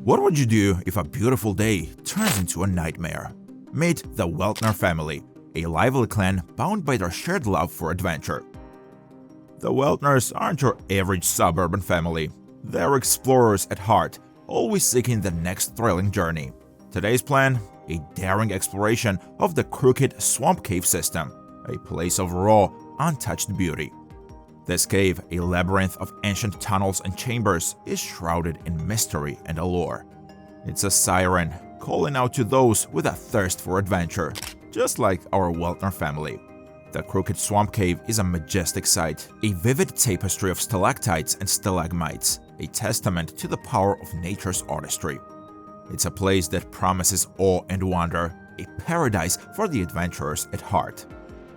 What would you do if a beautiful day turns into a nightmare? Meet the Weltner family, a lively clan bound by their shared love for adventure. The Weltners aren't your average suburban family. They're explorers at heart, always seeking the next thrilling journey. Today's plan? A daring exploration of the crooked swamp cave system, a place of raw, untouched beauty. This cave, a labyrinth of ancient tunnels and chambers, is shrouded in mystery and allure. It's a siren calling out to those with a thirst for adventure, just like our Weltner family. The Crooked Swamp Cave is a majestic sight, a vivid tapestry of stalactites and stalagmites, a testament to the power of nature's artistry. It's a place that promises awe and wonder, a paradise for the adventurers at heart.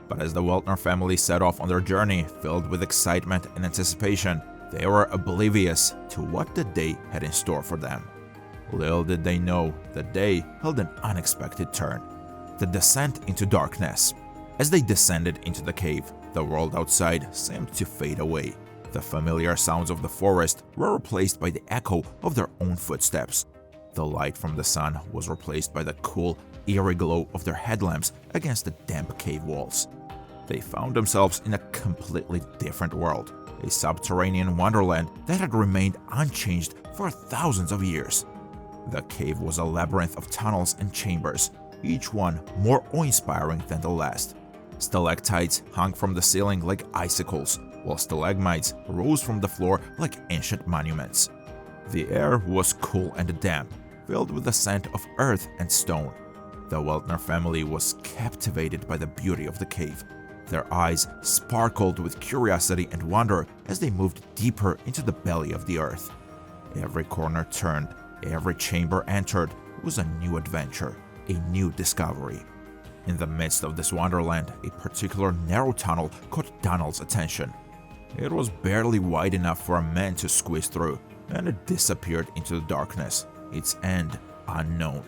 But as the Weltner family set off on their journey, filled with excitement and anticipation, they were oblivious to what the day had in store for them. Little did they know, the day held an unexpected turn: the descent into darkness. As they descended into the cave, the world outside seemed to fade away. The familiar sounds of the forest were replaced by the echo of their own footsteps. The light from the sun was replaced by the cool, eerie glow of their headlamps against the damp cave walls. They found themselves in a completely different world, a subterranean wonderland that had remained unchanged for thousands of years. The cave was a labyrinth of tunnels and chambers, each one more awe-inspiring than the last. Stalactites hung from the ceiling like icicles, while stalagmites rose from the floor like ancient monuments. The air was cool and damp, filled with the scent of earth and stone. The Weltner family was captivated by the beauty of the cave. Their eyes sparkled with curiosity and wonder as they moved deeper into the belly of the earth. Every corner turned, every chamber entered was a new adventure, a new discovery. In the midst of this wonderland, a particular narrow tunnel caught Donald's attention. It was barely wide enough for a man to squeeze through, and it disappeared into the darkness, its end unknown.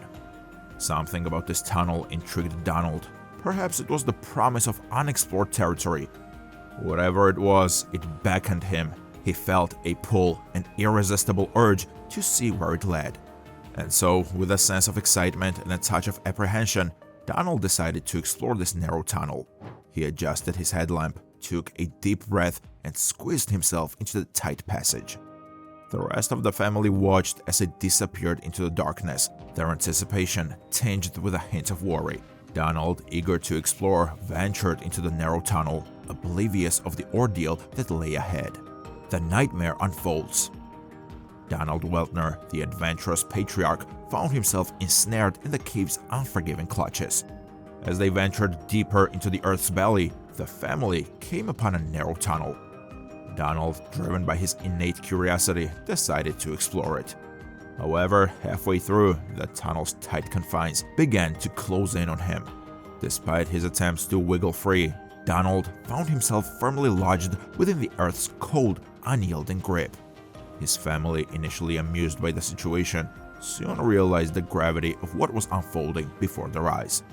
Something about this tunnel intrigued Donald. Perhaps it was the promise of unexplored territory. Whatever it was, it beckoned him. He felt a pull, an irresistible urge to see where it led. And so, with a sense of excitement and a touch of apprehension, Donald decided to explore this narrow tunnel. He adjusted his headlamp, took a deep breath, and squeezed himself into the tight passage. The rest of the family watched as it disappeared into the darkness, their anticipation tinged with a hint of worry. Donald, eager to explore, ventured into the narrow tunnel, oblivious of the ordeal that lay ahead. The nightmare unfolds. Donald Weltner, the adventurous patriarch, found himself ensnared in the cave's unforgiving clutches. As they ventured deeper into the earth's belly, the family came upon a narrow tunnel. Donald, driven by his innate curiosity, decided to explore it. However, halfway through, the tunnel's tight confines began to close in on him. Despite his attempts to wiggle free, Donald found himself firmly lodged within the earth's cold, unyielding grip. His family, initially amused by the situation, soon realized the gravity of what was unfolding before their eyes.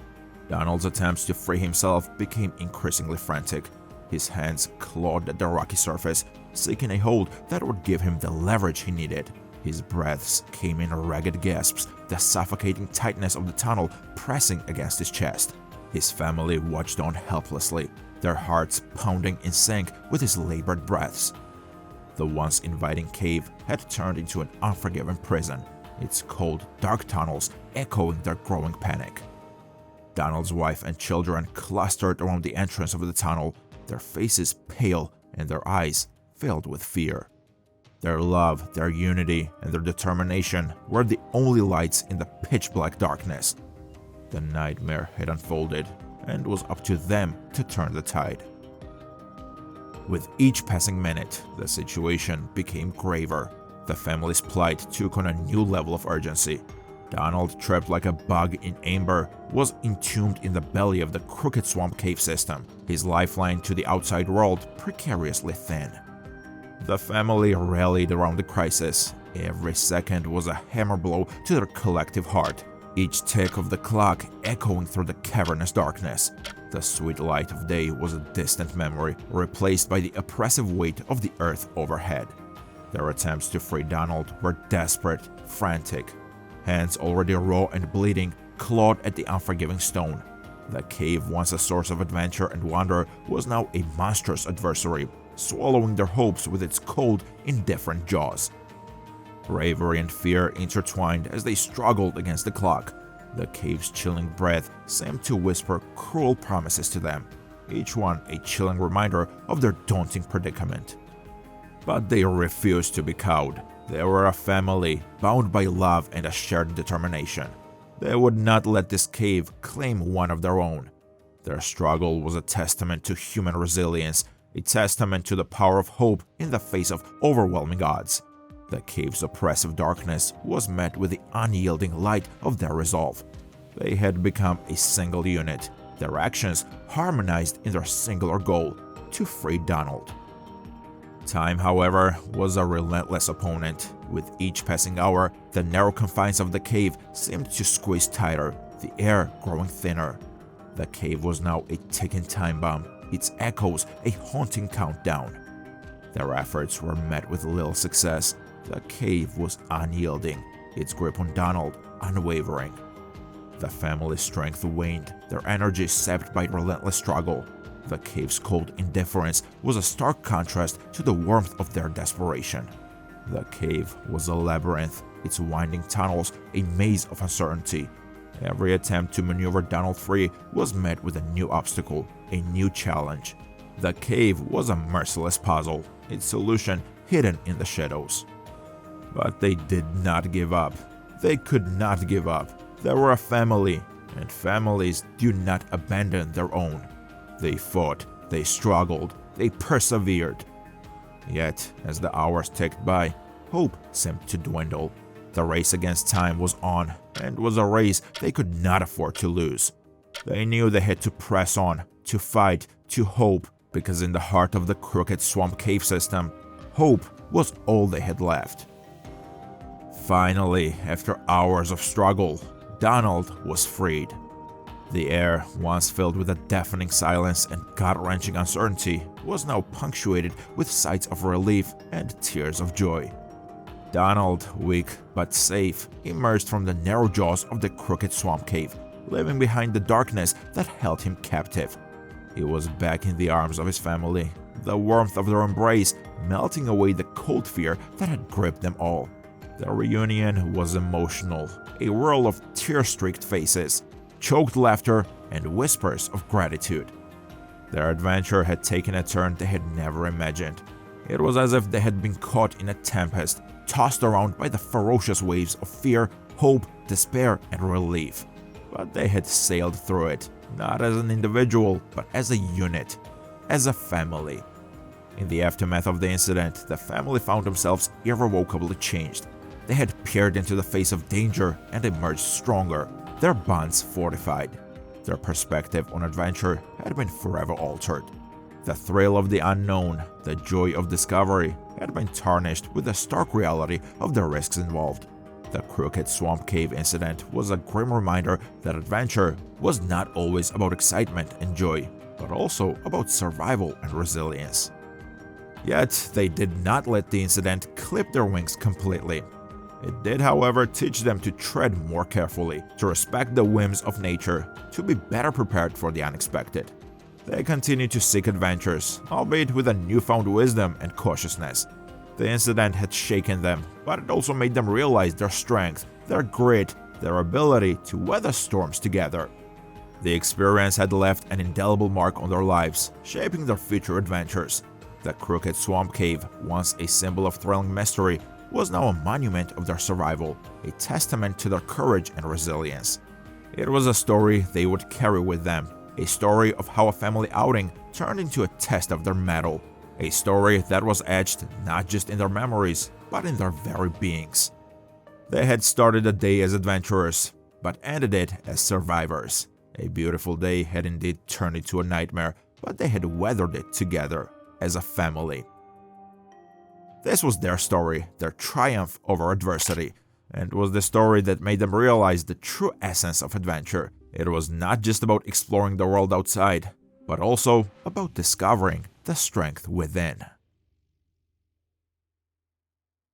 Donald's attempts to free himself became increasingly frantic. His hands clawed at the rocky surface, seeking a hold that would give him the leverage he needed. His breaths came in ragged gasps, the suffocating tightness of the tunnel pressing against his chest. His family watched on helplessly, their hearts pounding in sync with his labored breaths. The once inviting cave had turned into an unforgiving prison, its cold, dark tunnels echoing their growing panic. Donald's wife and children clustered around the entrance of the tunnel, their faces pale and their eyes filled with fear. Their love, their unity, and their determination were the only lights in the pitch-black darkness. The nightmare had unfolded, and it was up to them to turn the tide. With each passing minute, the situation became graver. The family's plight took on a new level of urgency. Donald, trapped like a bug in amber, was entombed in the belly of the Crooked Swamp Cave system, his lifeline to the outside world precariously thin. The family rallied around the crisis. Every second was a hammer blow to their collective heart, each tick of the clock echoing through the cavernous darkness. The sweet light of day was a distant memory, replaced by the oppressive weight of the earth overhead. Their attempts to free Donald were desperate, frantic. Hands already raw and bleeding clawed at the unforgiving stone. The cave, once a source of adventure and wonder, was now a monstrous adversary, swallowing their hopes with its cold, indifferent jaws. Bravery and fear intertwined as they struggled against the clock. The cave's chilling breath seemed to whisper cruel promises to them, each one a chilling reminder of their daunting predicament. But they refused to be cowed. They were a family, bound by love and a shared determination. They would not let this cave claim one of their own. Their struggle was a testament to human resilience, a testament to the power of hope in the face of overwhelming odds. The cave's oppressive darkness was met with the unyielding light of their resolve. They had become a single unit, their actions harmonized in their singular goal: to free Donald. Time, however, was a relentless opponent. With each passing hour, the narrow confines of the cave seemed to squeeze tighter, the air growing thinner. The cave was now a ticking time bomb, its echoes a haunting countdown. Their efforts were met with little success. The cave was unyielding, its grip on Donald unwavering. The family's strength waned, their energy sapped by relentless struggle. The cave's cold indifference was a stark contrast to the warmth of their desperation. The cave was a labyrinth, its winding tunnels a maze of uncertainty. Every attempt to maneuver Donald free was met with a new obstacle, a new challenge. The cave was a merciless puzzle, its solution hidden in the shadows. But they did not give up. They could not give up. They were a family, and families do not abandon their own. They fought, they struggled, they persevered. Yet, as the hours ticked by, hope seemed to dwindle. The race against time was on, and was a race they could not afford to lose. They knew they had to press on, to fight, to hope, because in the heart of the crooked swamp cave system, hope was all they had left. Finally, after hours of struggle, Donald was freed. The air, once filled with a deafening silence and gut-wrenching uncertainty, was now punctuated with sighs of relief and tears of joy. Donald, weak but safe, emerged from the narrow jaws of the crooked swamp cave, leaving behind the darkness that held him captive. He was back in the arms of his family, the warmth of their embrace melting away the cold fear that had gripped them all. The reunion was emotional, a whirl of tear-streaked faces, choked laughter, and whispers of gratitude. Their adventure had taken a turn they had never imagined. It was as if they had been caught in a tempest, tossed around by the ferocious waves of fear, hope, despair, and relief. But they had sailed through it, not as an individual, but as a unit, as a family. In the aftermath of the incident, the family found themselves irrevocably changed. They had peered into the face of danger and emerged stronger, their bonds fortified. Their perspective on adventure had been forever altered. The thrill of the unknown, the joy of discovery, had been tarnished with the stark reality of the risks involved. The crooked swamp cave incident was a grim reminder that adventure was not always about excitement and joy, but also about survival and resilience. Yet, they did not let the incident clip their wings completely. It did, however, teach them to tread more carefully, to respect the whims of nature, to be better prepared for the unexpected. They continued to seek adventures, albeit with a newfound wisdom and cautiousness. The incident had shaken them, but it also made them realize their strength, their grit, their ability to weather storms together. The experience had left an indelible mark on their lives, shaping their future adventures. The crooked swamp cave, once a symbol of thrilling mystery, was now a monument of their survival, a testament to their courage and resilience. It was a story they would carry with them, a story of how a family outing turned into a test of their mettle, a story that was etched not just in their memories, but in their very beings. They had started the day as adventurers, but ended it as survivors. A beautiful day had indeed turned into a nightmare, but they had weathered it together as a family. This was their story, their triumph over adversity, and was the story that made them realize the true essence of adventure. It was not just about exploring the world outside, but also about discovering the strength within.